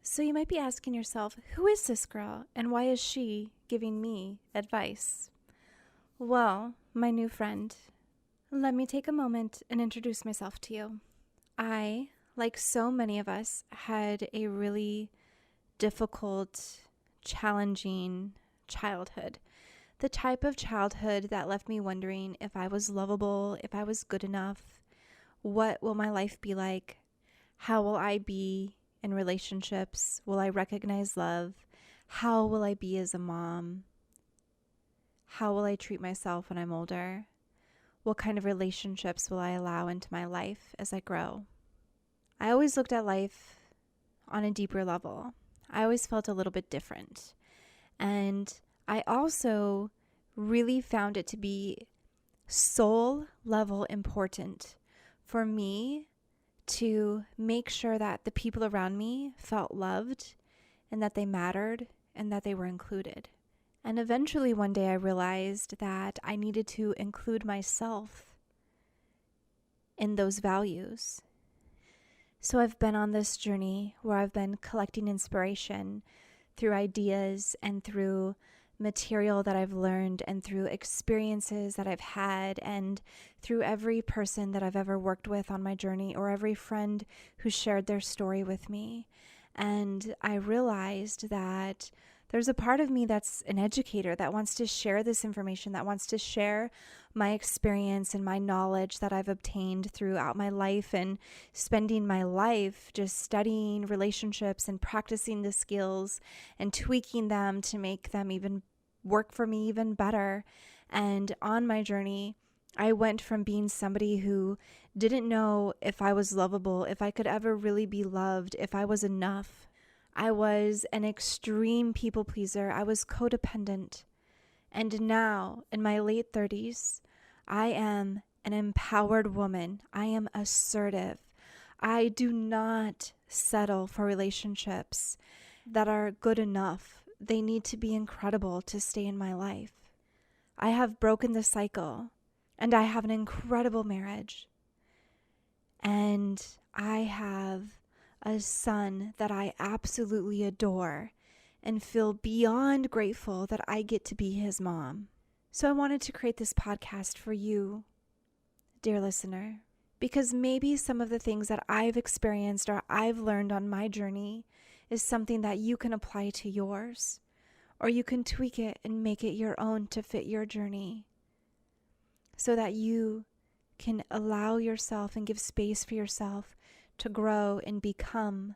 So you might be asking yourself, who is this girl and why is she giving me advice? Well, my new friend, let me take a moment and introduce myself to you. I, like so many of us, had a really difficult, challenging childhood. The type of childhood that left me wondering if I was lovable, if I was good enough, what will my life be like? How will I be in relationships? Will I recognize love? How will I be as a mom? How will I treat myself when I'm older? What kind of relationships will I allow into my life as I grow? I always looked at life on a deeper level. I always felt a little bit different. And I also really found it to be soul level important for me to make sure that the people around me felt loved and that they mattered and that they were included. And eventually one day I realized that I needed to include myself in those values. So I've been on this journey where I've been collecting inspiration through ideas and through material that I've learned and through experiences that I've had and through every person that I've ever worked with on my journey or every friend who shared their story with me. And I realized that there's a part of me that's an educator that wants to share this information, that wants to share my experience and my knowledge that I've obtained throughout my life and spending my life just studying relationships and practicing the skills and tweaking them to make them even work for me even better. And on my journey, I went from being somebody who didn't know if I was lovable, if I could ever really be loved, if I was enough. I was an extreme people pleaser. I was codependent. And now, in my late 30s, I am an empowered woman. I am assertive. I do not settle for relationships that are good enough. They need to be incredible to stay in my life. I have broken the cycle, and I have an incredible marriage. And I have a son that I absolutely adore and feel beyond grateful that I get to be his mom. So I wanted to create this podcast for you, dear listener, because maybe some of the things that I've experienced or I've learned on my journey is something that you can apply to yours, or you can tweak it and make it your own to fit your journey so that you can allow yourself and give space for yourself to grow and become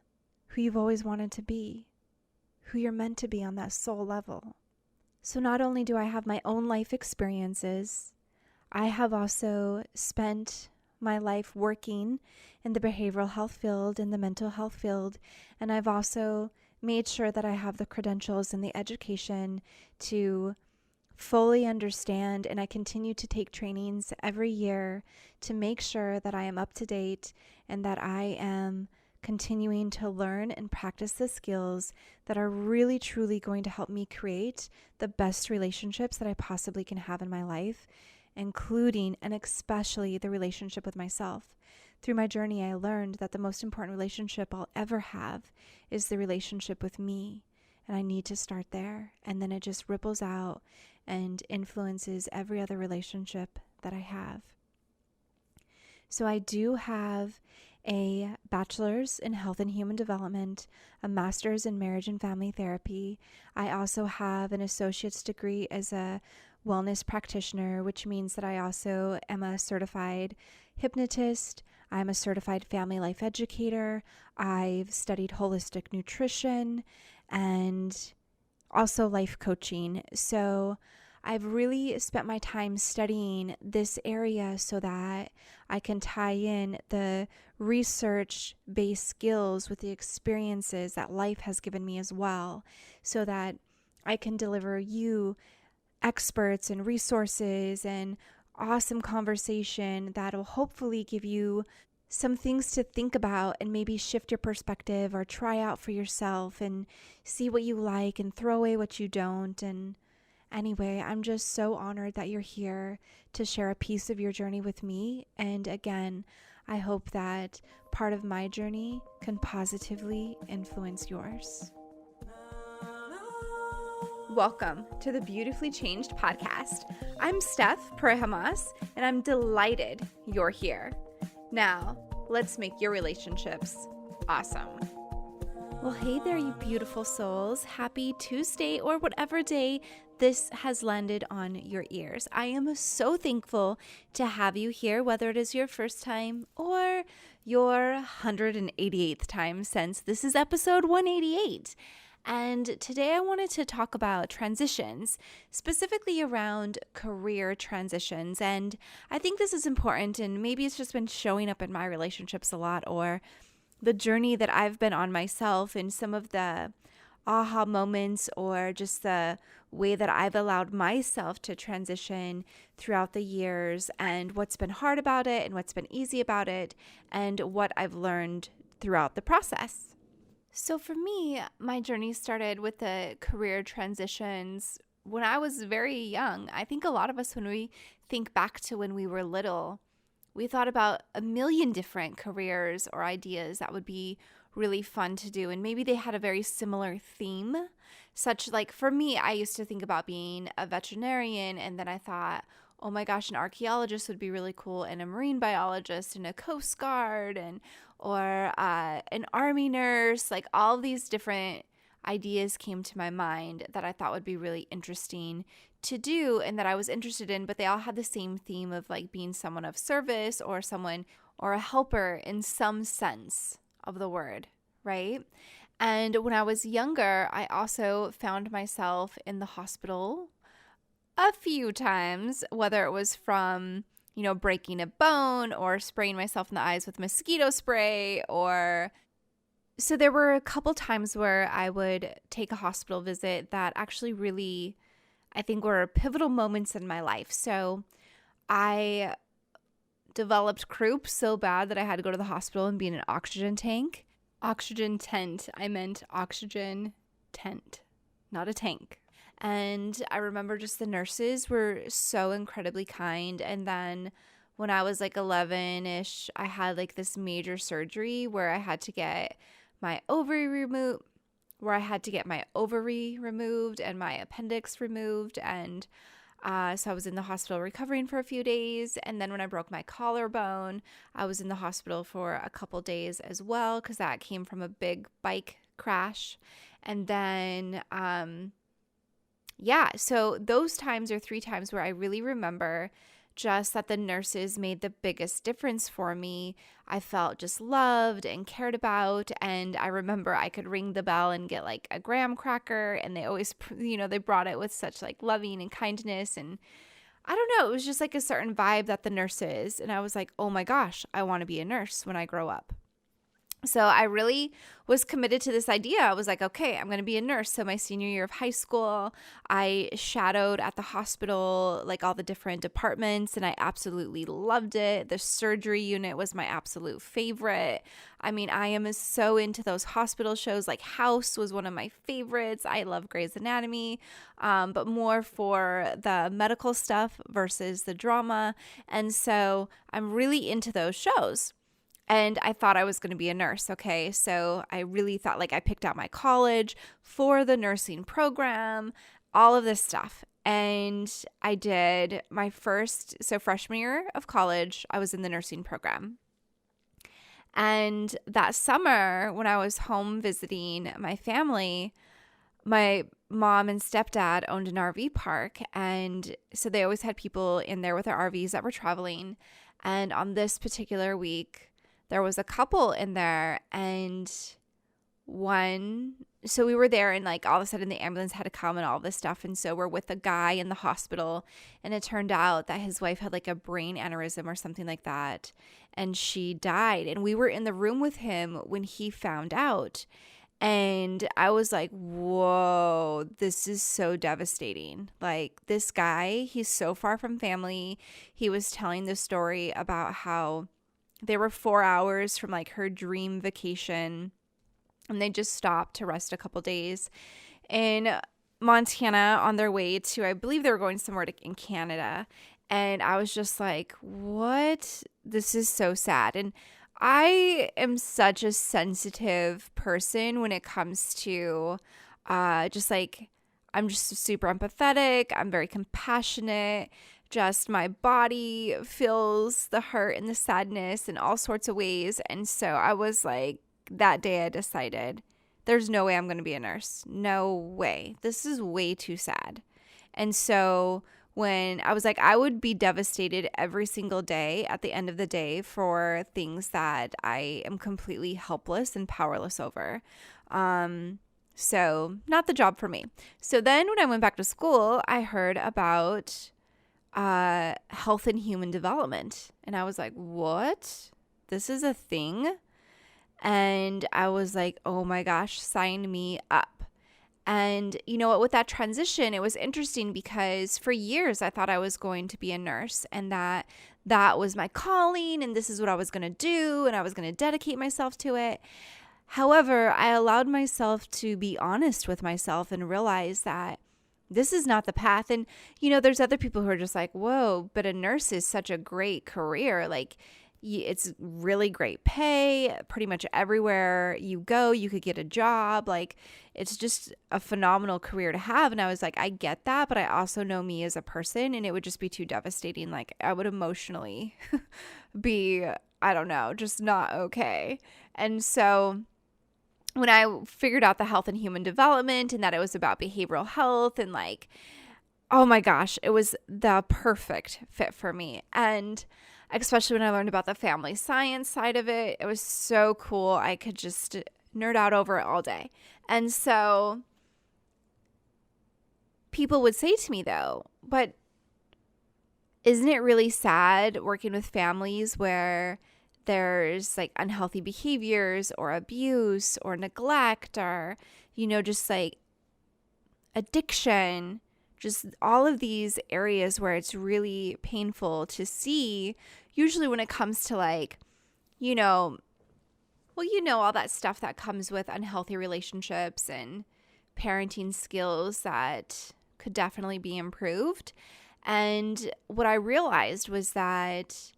who you've always wanted to be, who you're meant to be on that soul level. So not only do I have my own life experiences, I have also spent my life working in the behavioral health field, in the mental health field, and I've also made sure that I have the credentials and the education to fully understand, and I continue to take trainings every year to make sure that I am up to date and that I am continuing to learn and practice the skills that are really truly going to help me create the best relationships that I possibly can have in my life, including and especially the relationship with myself. Through my journey, I learned that the most important relationship I'll ever have is the relationship with me. And I need to start there. And then it just ripples out and influences every other relationship that I have. So I do have a bachelor's in health and human development, a master's in marriage and family therapy. I also have an associate's degree as a wellness practitioner, which means that I also am a certified hypnotist. I'm a certified family life educator. I've studied holistic nutrition and also life coaching. So I've really spent my time studying this area so that I can tie in the research-based skills with the experiences that life has given me as well, so that I can deliver you experts and resources and awesome conversation that'll hopefully give you some things to think about and maybe shift your perspective or try out for yourself and see what you like and throw away what you don't. And anyway, I'm just so honored that you're here to share a piece of your journey with me. And again, I hope that part of my journey can positively influence yours. Welcome to the Beautifully Changed podcast. I'm Steph Perejamas, and I'm delighted you're here. Now, let's make your relationships awesome. Well, hey there, you beautiful souls. Happy Tuesday or whatever day this has landed on your ears. I am so thankful to have you here, whether it is your first time or your 188th time, since this is episode 188. And today I wanted to talk about transitions, specifically around career transitions. And I think this is important, and maybe it's just been showing up in my relationships a lot, or the journey that I've been on myself, and some of the aha moments, or just the way that I've allowed myself to transition throughout the years, and what's been hard about it and what's been easy about it, and what I've learned throughout the process. So for me, my journey started with the career transitions when I was very young. I think a lot of us, when we think back to when we were little, we thought about a million different careers or ideas that would be really fun to do. And maybe they had a very similar theme, such like for me, I used to think about being a veterinarian. And then I thought, oh my gosh, an archaeologist would be really cool, and a marine biologist, and a Coast Guard, or an army nurse. Like all of these different ideas came to my mind that I thought would be really interesting to do and that I was interested in, but they all had the same theme of like being someone of service or someone or a helper in some sense of the word, right? And when I was younger, I also found myself in the hospital a few times, whether it was from, breaking a bone or spraying myself in the eyes with mosquito spray, or so there were a couple times where I would take a hospital visit that actually really, I think, were pivotal moments in my life. So I developed croup so bad that I had to go to the hospital and be in an oxygen tank. Oxygen tent. I meant oxygen tent, not a tank. And I remember just the nurses were so incredibly kind. And then when I was like 11-ish, I had like this major surgery where I had to get my ovary removed, and my appendix removed. And so I was in the hospital recovering for a few days. And then when I broke my collarbone, I was in the hospital for a couple days as well, because that came from a big bike crash. And then, so those times are 3 times where I really remember just that the nurses made the biggest difference for me. I felt just loved and cared about. And I remember I could ring the bell and get like a graham cracker, and they always, they brought it with such like loving and kindness. And I don't know, it was just like a certain vibe that the nurses, and I was like, oh my gosh, I want to be a nurse when I grow up. So I really was committed to this idea. I was like, okay, I'm going to be a nurse. So my senior year of high school, I shadowed at the hospital, like all the different departments, and I absolutely loved it. The surgery unit was my absolute favorite. I mean, I am so into those hospital shows. Like House was one of my favorites. I love Grey's Anatomy, but more for the medical stuff versus the drama. And so I'm really into those shows. And I thought I was going to be a nurse, okay? So I really thought, like, I picked out my college for the nursing program, all of this stuff. And I did my freshman year of college, I was in the nursing program. And that summer, when I was home visiting my family, my mom and stepdad owned an RV park. And so they always had people in there with their RVs that were traveling. And on this particular week, there was a couple in there, and so we were there, and like all of a sudden the ambulance had to come and all this stuff. And so we're with a guy in the hospital, and it turned out that his wife had like a brain aneurysm or something like that, and she died. And we were in the room with him when he found out. And I was like, whoa, this is so devastating. Like this guy, he's so far from family. He was telling the story about how they were 4 hours from like her dream vacation, and they just stopped to rest a couple days in Montana on their way to, I believe they were going somewhere in Canada. And I was just like, what? This is so sad. And I am such a sensitive person when it comes to just like, I'm just super empathetic. I'm very compassionate. Just my body feels the hurt and the sadness in all sorts of ways. And so I was like, that day I decided there's no way I'm going to be a nurse. No way. This is way too sad. And so when I was like, I would be devastated every single day at the end of the day for things that I am completely helpless and powerless over. So not the job for me. So then when I went back to school, I heard about health and human development. And I was like, what? This is a thing? And I was like, oh my gosh, sign me up. And you know what, with that transition, it was interesting because for years I thought I was going to be a nurse and that was my calling and this is what I was going to do and I was going to dedicate myself to it. However, I allowed myself to be honest with myself and realize that this is not the path. And, you know, there's other people who are just like, whoa, but a nurse is such a great career. Like, it's really great pay. Pretty much everywhere you go, you could get a job. Like, it's just a phenomenal career to have. And I was like, I get that, but I also know me as a person, and it would just be too devastating. Like, I would emotionally be, I don't know, just not okay. And so when I figured out the health and human development and that it was about behavioral health and like, oh my gosh, it was the perfect fit for me. And especially when I learned about the family science side of it, it was so cool. I could just nerd out over it all day. And so people would say to me though, but isn't it really sad working with families where there's like unhealthy behaviors or abuse or neglect or, you know, just like addiction, just all of these areas where it's really painful to see, usually when it comes to like, you know, well, you know, all that stuff that comes with unhealthy relationships and parenting skills that could definitely be improved. And what I realized was that,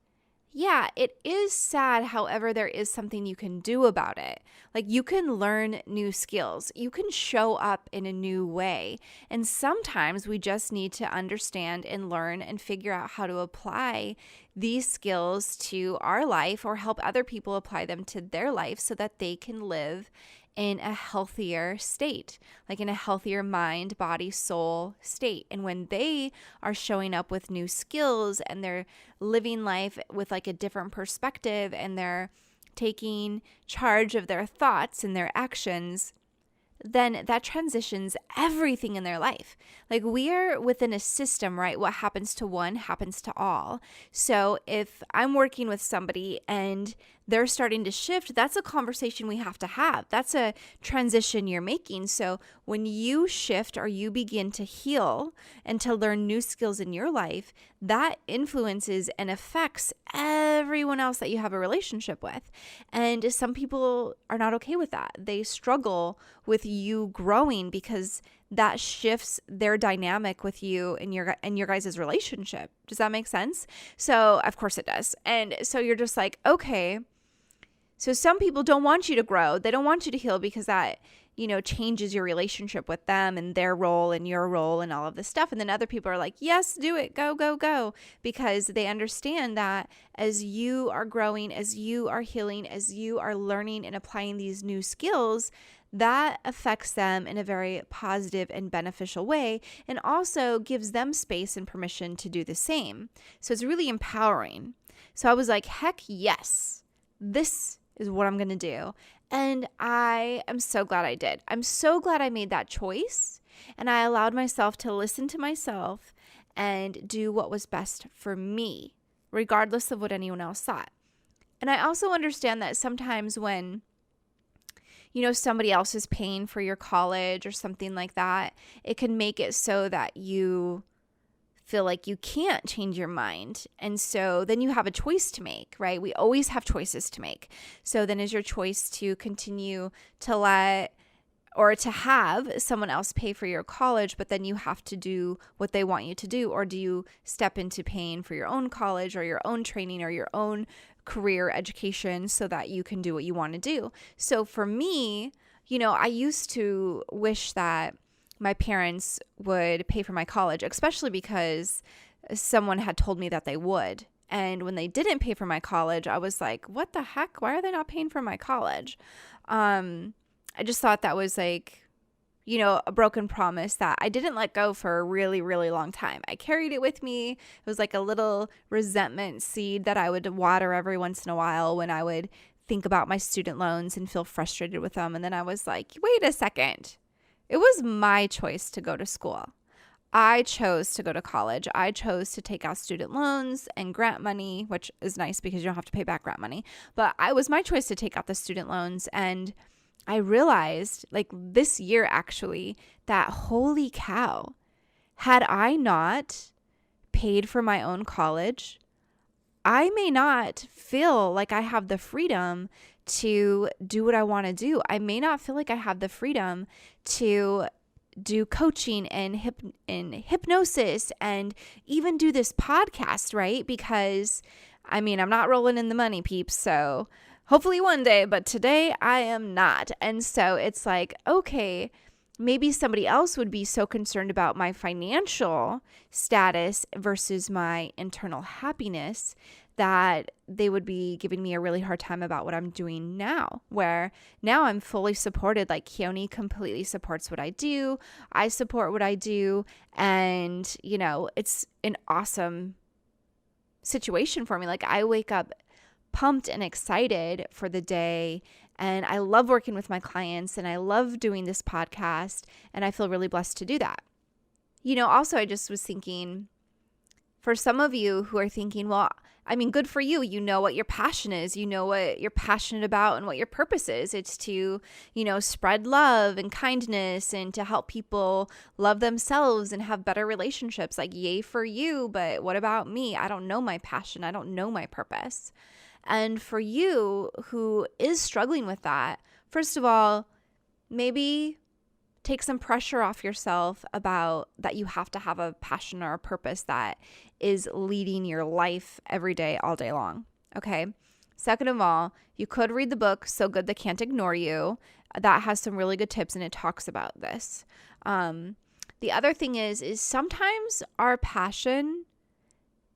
yeah, it is sad. However, there is something you can do about it. Like you can learn new skills. You can show up in a new way. And sometimes we just need to understand and learn and figure out how to apply these skills to our life or help other people apply them to their life so that they can live in a healthier state, like in a healthier mind, body, soul state. And when they are showing up with new skills and they're living life with like a different perspective and they're taking charge of their thoughts and their actions, then that transitions everything in their life. Like we are within a system, right? What happens to one happens to all. So if I'm working with somebody and they're starting to shift, that's a conversation we have to have. That's a transition you're making. So when you shift or you begin to heal and to learn new skills in your life, that influences and affects everyone else that you have a relationship with. And some people are not okay with that. They struggle with you growing because that shifts their dynamic with you and your guys' relationship. Does that make sense? So of course it does. And so you're just like, okay. So some people don't want you to grow. They don't want you to heal because that, you know, changes your relationship with them and their role and your role and all of this stuff. And then other people are like, yes, do it. Go, go, go. Because they understand that as you are growing, as you are healing, as you are learning and applying these new skills, that affects them in a very positive and beneficial way and also gives them space and permission to do the same. So it's really empowering. So I was like, heck yes, this is what I'm going to do. And I am so glad I did. I'm so glad I made that choice and I allowed myself to listen to myself and do what was best for me, regardless of what anyone else thought. And I also understand that sometimes when, you know, somebody else is paying for your college or something like that, it can make it so that you feel like you can't change your mind. And so then you have a choice to make, right? We always have choices to make. So then is your choice to continue to let or to have someone else pay for your college, but then you have to do what they want you to do? Or do you step into paying for your own college or your own training or your own career education so that you can do what you want to do? So for me, I used to wish that my parents would pay for my college, especially because someone had told me that they would. And when they didn't pay for my college, I was like, what the heck? Why are they not paying for my college? I just thought that was like, a broken promise that I didn't let go for a really, really long time. I carried it with me. It was like a little resentment seed that I would water every once in a while when I would think about my student loans and feel frustrated with them. And then I was like, wait a second. It was my choice to go to school. I chose to go to college. I chose to take out student loans and grant money, which is nice because you don't have to pay back grant money. But it was my choice to take out the student loans. And I realized like this year actually that holy cow, had I not paid for my own college, I may not feel like I have the freedom to do what I want to do. I may not feel like I have the freedom to do coaching and hypnosis and even do this podcast, right? Because I'm not rolling in the money, peeps. So hopefully one day, but today I am not. And so it's like, okay, maybe somebody else would be so concerned about my financial status versus my internal happiness that they would be giving me a really hard time about what I'm doing now, where now I'm fully supported. Like Keone completely supports what I do. I support what I do. And, it's an awesome situation for me. Like I wake up pumped and excited for the day. And I love working with my clients and I love doing this podcast. And I feel really blessed to do that. Also, I just was thinking, for some of you who are thinking, well, good for you. You know what your passion is. You know what you're passionate about and what your purpose is. It's to, spread love and kindness and to help people love themselves and have better relationships. Like, yay for you. But what about me? I don't know my passion. I don't know my purpose. And for you who is struggling with that, first of all, maybe take some pressure off yourself about that you have to have a passion or a purpose that is leading your life every day, all day long. Okay. Second of all, you could read the book, So Good They Can't Ignore You. That has some really good tips and it talks about this. The other thing is sometimes our passion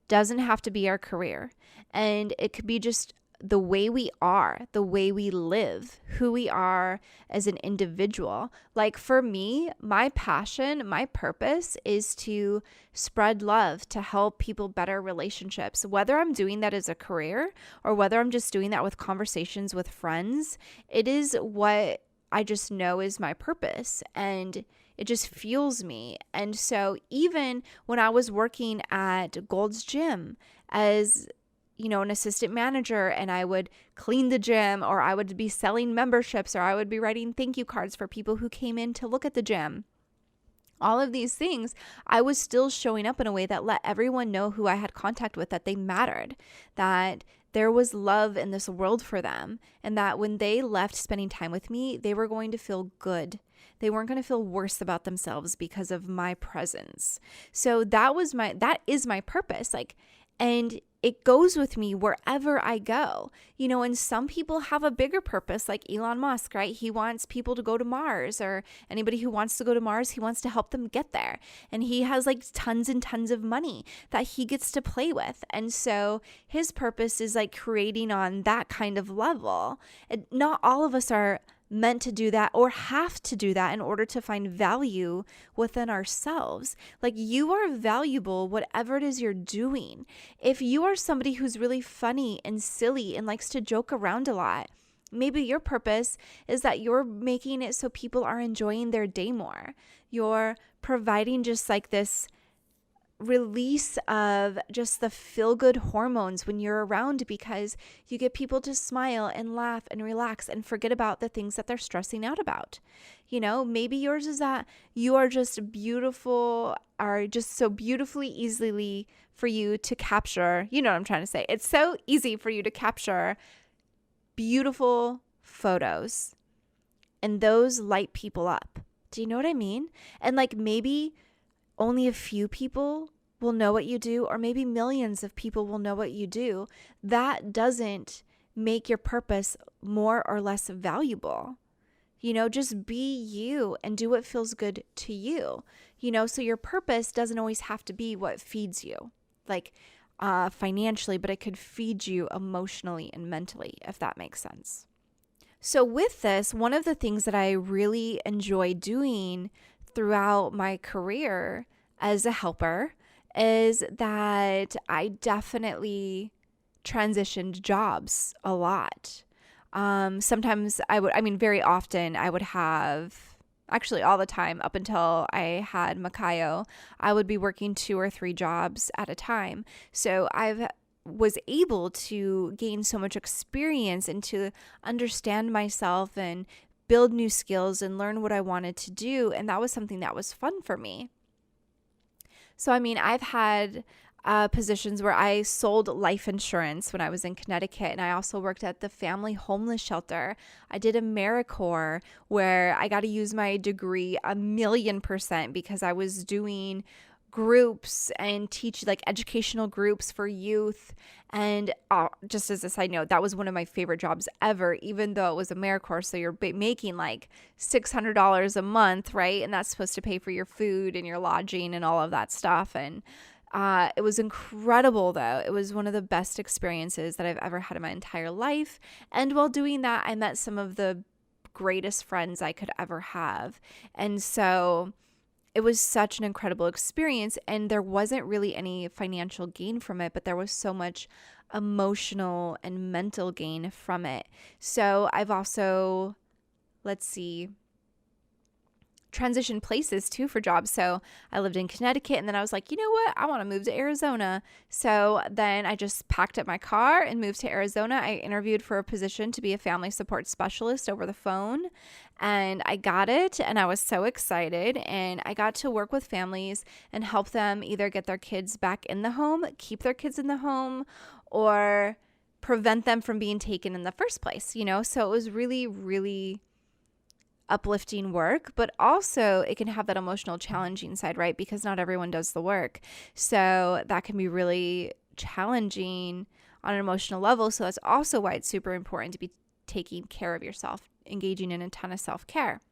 doesn't have to be our career, and it could be just the way we are, the way we live, who we are as an individual. Like for me, my passion, my purpose is to spread love, to help people better relationships. Whether I'm doing that as a career or whether I'm just doing that with conversations with friends, it is what I just know is my purpose, and it just fuels me. And so even when I was working at Gold's Gym as an assistant manager, and I would clean the gym, or I would be selling memberships, or I would be writing thank you cards for people who came in to look at the gym. All of these things, I was still showing up in a way that let everyone know who I had contact with, that they mattered, that there was love in this world for them, and that when they left spending time with me, they were going to feel good. They weren't going to feel worse about themselves because of my presence. So that is my purpose. And it goes with me wherever I go, and some people have a bigger purpose, like Elon Musk, right? He wants people to go to Mars, or anybody who wants to go to Mars, he wants to help them get there. And he has like tons and tons of money that he gets to play with. And so his purpose is like creating on that kind of level. And not all of us are meant to do that or have to do that in order to find value within ourselves. Like, you are valuable, whatever it is you're doing. If you are somebody who's really funny and silly and likes to joke around a lot, maybe your purpose is that you're making it so people are enjoying their day more. You're providing just like this release of just the feel-good hormones when you're around, because you get people to smile and laugh and relax and forget about the things that they're stressing out about. Maybe yours is that you are just beautiful, are just so beautifully easily for you to capture. You know what I'm trying to say? It's so easy for you to capture beautiful photos. and those light people up. Do you know what I mean? And like maybe only a few people will know what you do, or maybe millions of people will know what you do. That doesn't make your purpose more or less valuable. Just be you and do what feels good to you. So your purpose doesn't always have to be what feeds you, like financially, but it could feed you emotionally and mentally, if that makes sense. So with this, one of the things that I really enjoy doing throughout my career as a helper is that I definitely transitioned jobs a lot. Sometimes very often I would have, actually all the time up until I had Makayo, I would be working 2 or 3 jobs at a time. So I was able to gain so much experience and to understand myself and build new skills and learn what I wanted to do. And that was something that was fun for me. So, I've had positions where I sold life insurance when I was in Connecticut, and I also worked at the family homeless shelter. I did AmeriCorps, where I got to use my degree 1,000,000% because I was doing groups and teach like educational groups for youth. And just as a side note, that was one of my favorite jobs ever, even though it was AmeriCorps. So you're making like $600 a month, right? And that's supposed to pay for your food and your lodging and all of that stuff. And it was incredible, though. It was one of the best experiences that I've ever had in my entire life. And while doing that, I met some of the greatest friends I could ever have. And so it was such an incredible experience, and there wasn't really any financial gain from it, but there was so much emotional and mental gain from it. So I've also, transition places too for jobs. So I lived in Connecticut, and then I was like, you know what? I want to move to Arizona. So then I just packed up my car and moved to Arizona. I interviewed for a position to be a family support specialist over the phone, and I got it, and I was so excited. And I got to work with families and help them either get their kids back in the home, keep their kids in the home, or prevent them from being taken in the first place, So it was really, really uplifting work, but also it can have that emotional challenging side, right? Because not everyone does the work. So that can be really challenging on an emotional level. So that's also why it's super important to be taking care of yourself, engaging in a ton of self-care.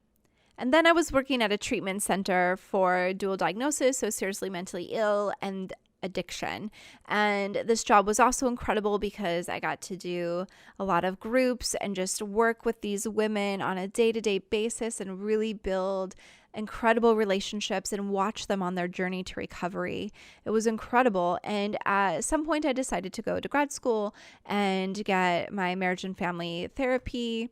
And then I was working at a treatment center for dual diagnosis, so seriously mentally ill and addiction. And this job was also incredible because I got to do a lot of groups and just work with these women on a day-to-day basis and really build incredible relationships and watch them on their journey to recovery. It was incredible. And at some point I decided to go to grad school and get my marriage and family therapy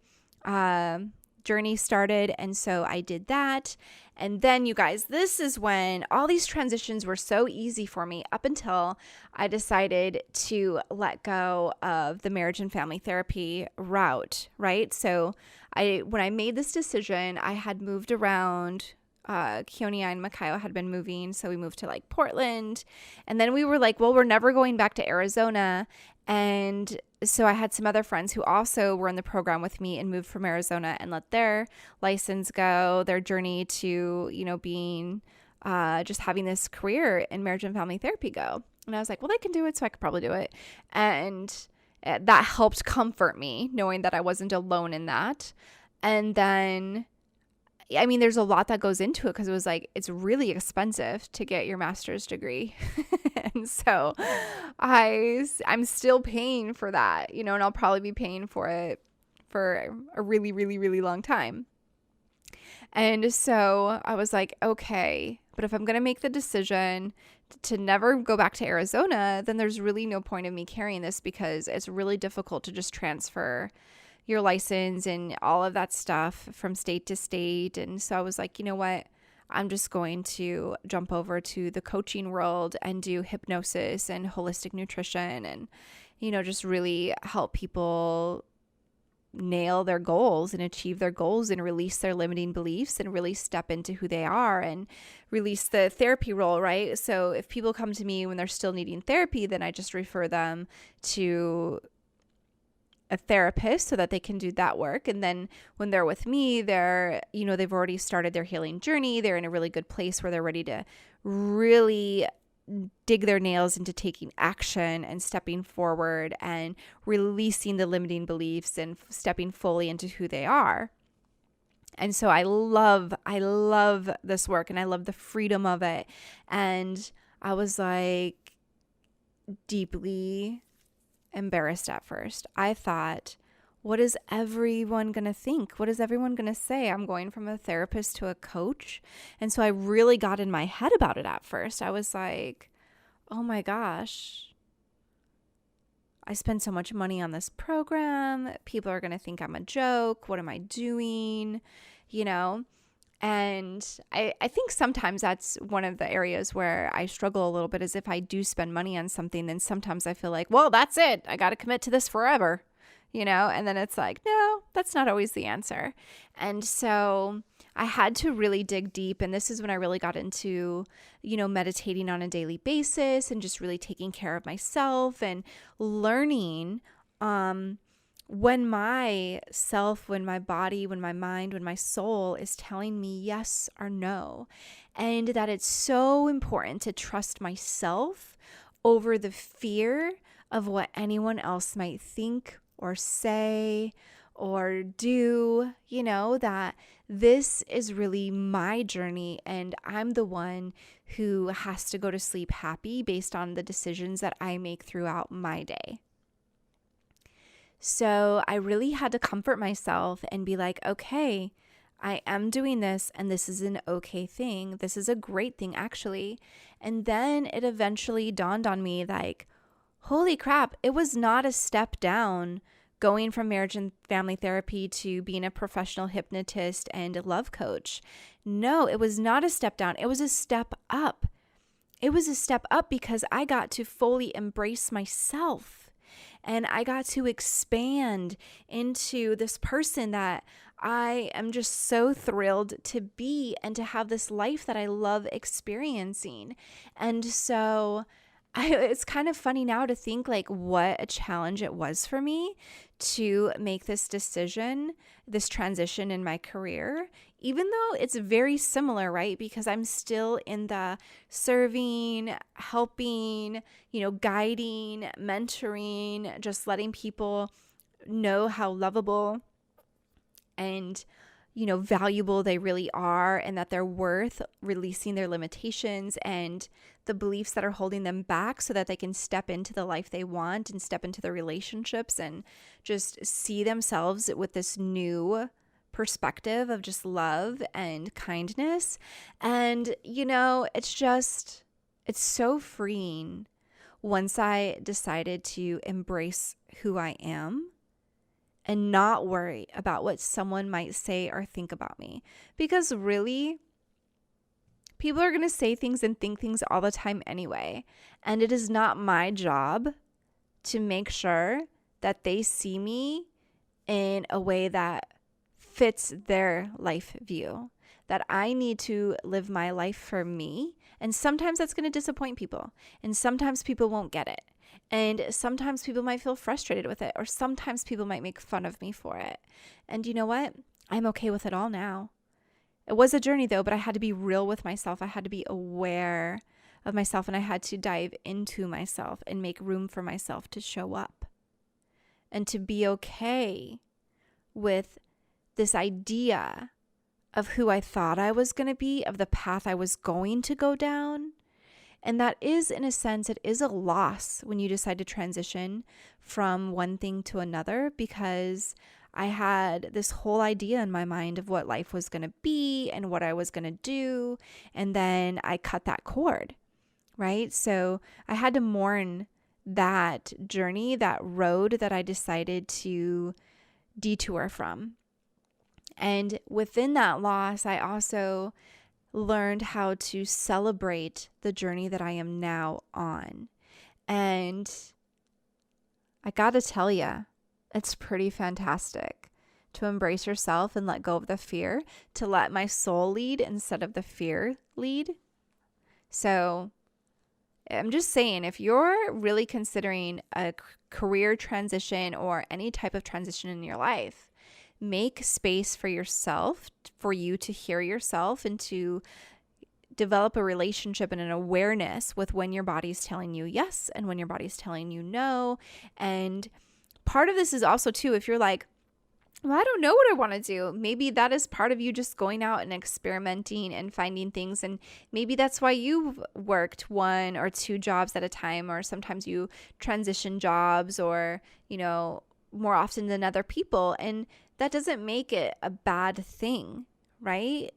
journey started. And so I did that. And then, you guys, this is when all these transitions were so easy for me up until I decided to let go of the marriage and family therapy route, right? So when I made this decision, I had moved around. Keonia and Makayo had been moving, so we moved to like Portland. And then we were like, well, we're never going back to Arizona. And so I had some other friends who also were in the program with me and moved from Arizona and let their license go, their journey to, being just having this career in marriage and family therapy go. And I was like, well, they can do it, so I could probably do it. And that helped comfort me, knowing that I wasn't alone in that. And then there's a lot that goes into it because it was like, it's really expensive to get your master's degree. And so I'm still paying for that, and I'll probably be paying for it for a really, really, really long time. And so I was like, okay, but if I'm going to make the decision to never go back to Arizona, then there's really no point of me carrying this because it's really difficult to just transfer your license and all of that stuff from state to state. And so I was like, you know what? I'm just going to jump over to the coaching world and do hypnosis and holistic nutrition and, just really help people nail their goals and achieve their goals and release their limiting beliefs and really step into who they are and release the therapy role, right? So if people come to me when they're still needing therapy, then I just refer them to a therapist so that they can do that work. And then when they're with me, they've already started their healing journey. They're in a really good place where they're ready to really dig their nails into taking action and stepping forward and releasing the limiting beliefs and stepping fully into who they are. And so I love this work, and I love the freedom of it. And I was like deeply embarrassed at first. I thought, what is everyone going to think? What is everyone going to say? I'm going from a therapist to a coach. And so I really got in my head about it at first. I was like, oh my gosh, I spend so much money on this program. People are going to think I'm a joke. What am I doing? And I think sometimes that's one of the areas where I struggle a little bit, is if I do spend money on something, then sometimes I feel like, well, that's it. I got to commit to this forever, and then it's like, no, that's not always the answer. And so I had to really dig deep. And this is when I really got into, meditating on a daily basis and just really taking care of myself and learning, when my self, when my body, when my mind, when my soul is telling me yes or no, and that it's so important to trust myself over the fear of what anyone else might think or say or do, that this is really my journey, and I'm the one who has to go to sleep happy based on the decisions that I make throughout my day. So I really had to comfort myself and be like, okay, I am doing this, and this is an okay thing. This is a great thing, actually. And then it eventually dawned on me, like, holy crap, it was not a step down going from marriage and family therapy to being a professional hypnotist and a love coach. No, it was not a step down. It was a step up. It was a step up because I got to fully embrace myself. And I got to expand into this person that I am just so thrilled to be and to have this life that I love experiencing. And so it's kind of funny now to think like what a challenge it was for me to make this decision, this transition in my career, even though it's very similar, right? Because I'm still in the serving, helping, guiding, mentoring, just letting people know how lovable and valuable they really are, and that they're worth releasing their limitations and the beliefs that are holding them back so that they can step into the life they want and step into the relationships and just see themselves with this new perspective of just love and kindness. And, it's so freeing once I decided to embrace who I am and not worry about what someone might say or think about me. Because really, people are going to say things and think things all the time anyway. And it is not my job to make sure that they see me in a way that fits their life view. That I need to live my life for me. And sometimes that's going to disappoint people. And sometimes people won't get it. And sometimes people might feel frustrated with it, or sometimes people might make fun of me for it. And you know what? I'm okay with it all now. It was a journey though, but I had to be real with myself. I had to be aware of myself, and I had to dive into myself and make room for myself to show up and to be okay with this idea of who I thought I was going to be, of the path I was going to go down. And that is, in a sense, it is a loss when you decide to transition from one thing to another, because I had this whole idea in my mind of what life was going to be and what I was going to do. And then I cut that cord, right? So I had to mourn that journey, that road that I decided to detour from. And within that loss, I also learned how to celebrate the journey that I am now on. And I gotta tell you, it's pretty fantastic to embrace yourself and let go of the fear, to let my soul lead instead of the fear lead. So I'm just saying, if you're really considering a career transition or any type of transition in your life. Make space for yourself, for you to hear yourself and to develop a relationship and an awareness with when your body's telling you yes and when your body's telling you no. And part of this is also too, if you're like, well, I don't know what I want to do. Maybe that is part of you just going out and experimenting and finding things. And maybe that's why you've worked 1 or 2 jobs at a time, or sometimes you transition jobs or, more often than other people. And that doesn't make it a bad thing, right?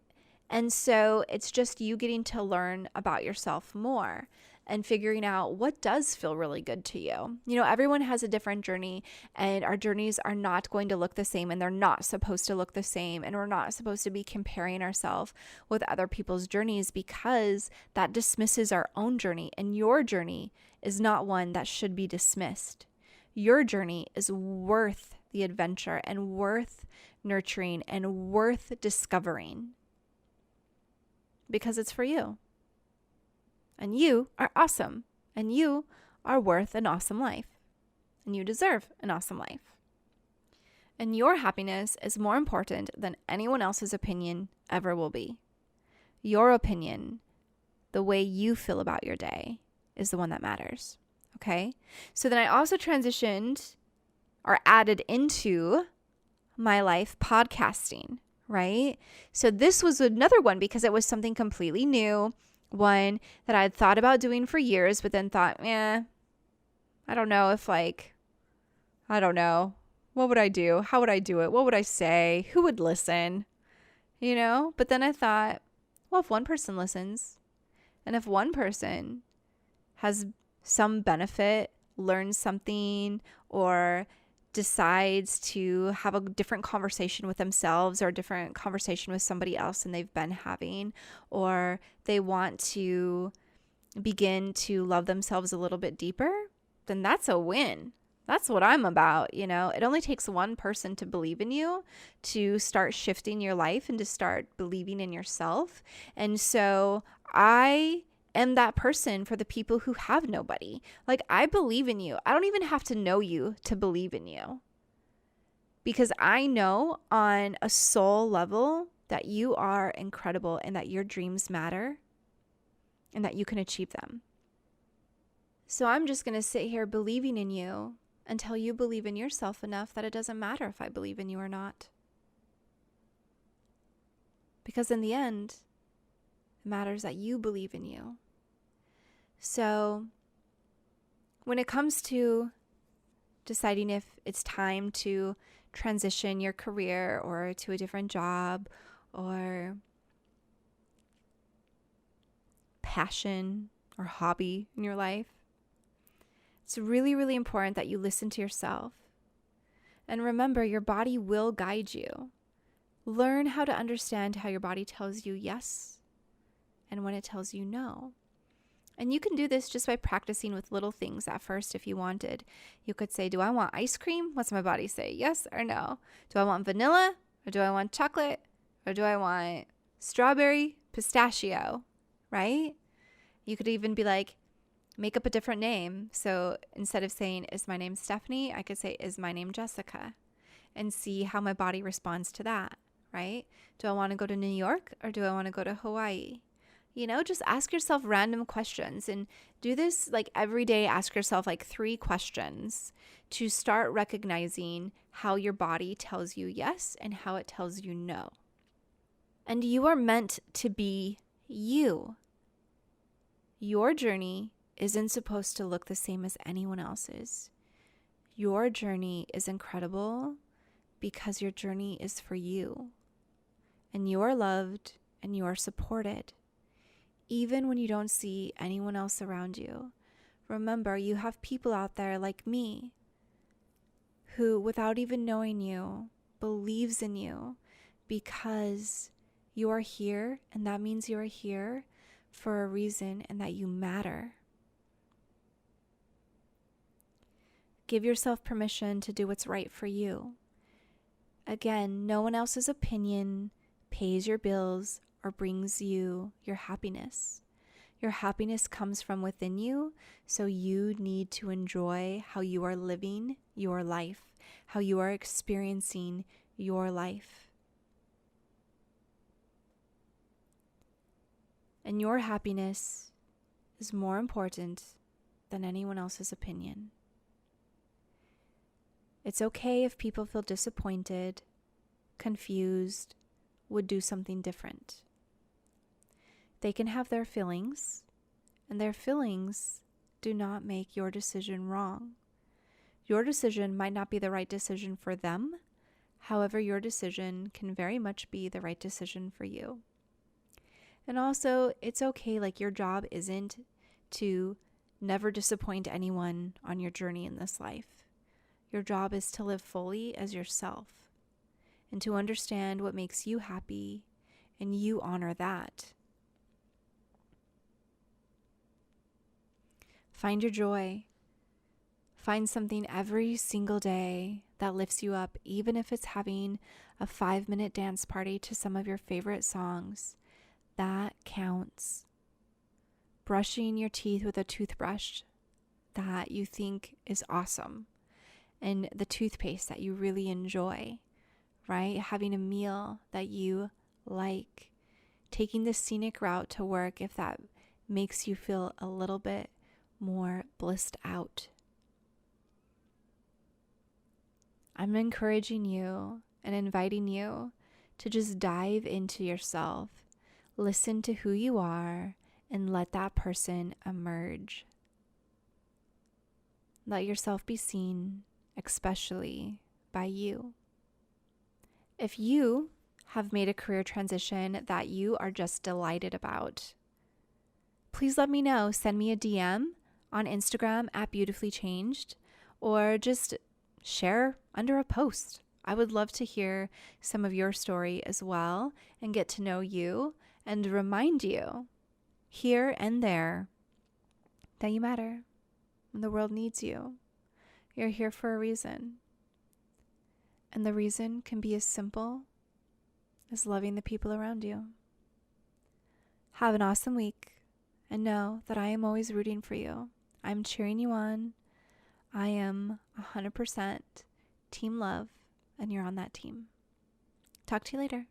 And so it's just you getting to learn about yourself more and figuring out what does feel really good to you. Everyone has a different journey, and our journeys are not going to look the same, and they're not supposed to look the same. And we're not supposed to be comparing ourselves with other people's journeys, because that dismisses our own journey. And your journey is not one that should be dismissed. Your journey is worth the adventure and worth nurturing and worth discovering, because it's for you. And you are awesome. And you are worth an awesome life. And you deserve an awesome life. And your happiness is more important than anyone else's opinion ever will be. Your opinion, the way you feel about your day, is the one that matters. Okay? So then I also transitioned or added into my life podcasting, right? So this was another one because it was something completely new, one that I had thought about doing for years, but then thought, I don't know if I don't know. What would I do? How would I do it? What would I say? Who would listen? But then I thought, well, if one person listens, and if one person has some benefit, learns something, or decides to have a different conversation with themselves or a different conversation with somebody else than they've been having, or they want to begin to love themselves a little bit deeper, then that's a win. That's what I'm about. It only takes one person to believe in you, to start shifting your life and to start believing in yourself. And so I am that person for the people who have nobody. I believe in you. I don't even have to know you to believe in you, because I know on a soul level that you are incredible and that your dreams matter and that you can achieve them. So I'm just going to sit here believing in you until you believe in yourself enough that it doesn't matter if I believe in you or not. Because in the end, it matters that you believe in you. So when it comes to deciding if it's time to transition your career or to a different job or passion or hobby in your life, it's really, really important that you listen to yourself. And remember, your body will guide you. Learn how to understand how your body tells you yes and when it tells you no. And you can do this just by practicing with little things at first if you wanted. You could say, do I want ice cream? What's my body say? Yes or no? Do I want vanilla? Or do I want chocolate? Or do I want strawberry, pistachio? Right? You could even be like, make up a different name. So instead of saying, is my name Stephanie? I could say, is my name Jessica? And see how my body responds to that, right? Do I want to go to New York or do I want to go to Hawaii? Just ask yourself random questions and do this every day. Ask yourself 3 questions to start recognizing how your body tells you yes and how it tells you no. And you are meant to be you. Your journey isn't supposed to look the same as anyone else's. Your journey is incredible because your journey is for you. And you are loved and you are supported. Even when you don't see anyone else around you, remember you have people out there like me who, without even knowing you, believes in you because you are here, and that means you are here for a reason and that you matter. Give yourself permission to do what's right for you. Again, no one else's opinion pays your bills or brings you your happiness. Your happiness comes from within you, so you need to enjoy how you are living your life, how you are experiencing your life. And your happiness is more important than anyone else's opinion. It's okay if people feel disappointed, confused, would do something different. They can have their feelings, and their feelings do not make your decision wrong. Your decision might not be the right decision for them. However, your decision can very much be the right decision for you. And also, it's okay, like your job isn't to never disappoint anyone on your journey in this life. Your job is to live fully as yourself and to understand what makes you happy, and you honor that. Find your joy. Find something every single day that lifts you up, even if it's having a 5-minute dance party to some of your favorite songs. That counts. Brushing your teeth with a toothbrush that you think is awesome, and the toothpaste that you really enjoy, right? Having a meal that you like, taking the scenic route to work if that makes you feel a little bit more blissed out. I'm encouraging you and inviting you to just dive into yourself, listen to who you are, and let that person emerge. Let yourself be seen, especially by you. If you have made a career transition that you are just delighted about, please let me know. Send me a DM on Instagram at Beautifully Changed, or just share under a post. I would love to hear some of your story as well and get to know you and remind you here and there that you matter and the world needs you. You're here for a reason. And the reason can be as simple as loving the people around you. Have an awesome week, and know that I am always rooting for you. I'm cheering you on. I am 100% team love, and you're on that team. Talk to you later.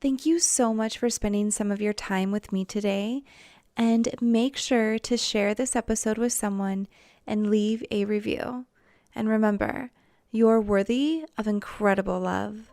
Thank you so much for spending some of your time with me today, and make sure to share this episode with someone and leave a review. And remember, you're worthy of incredible love.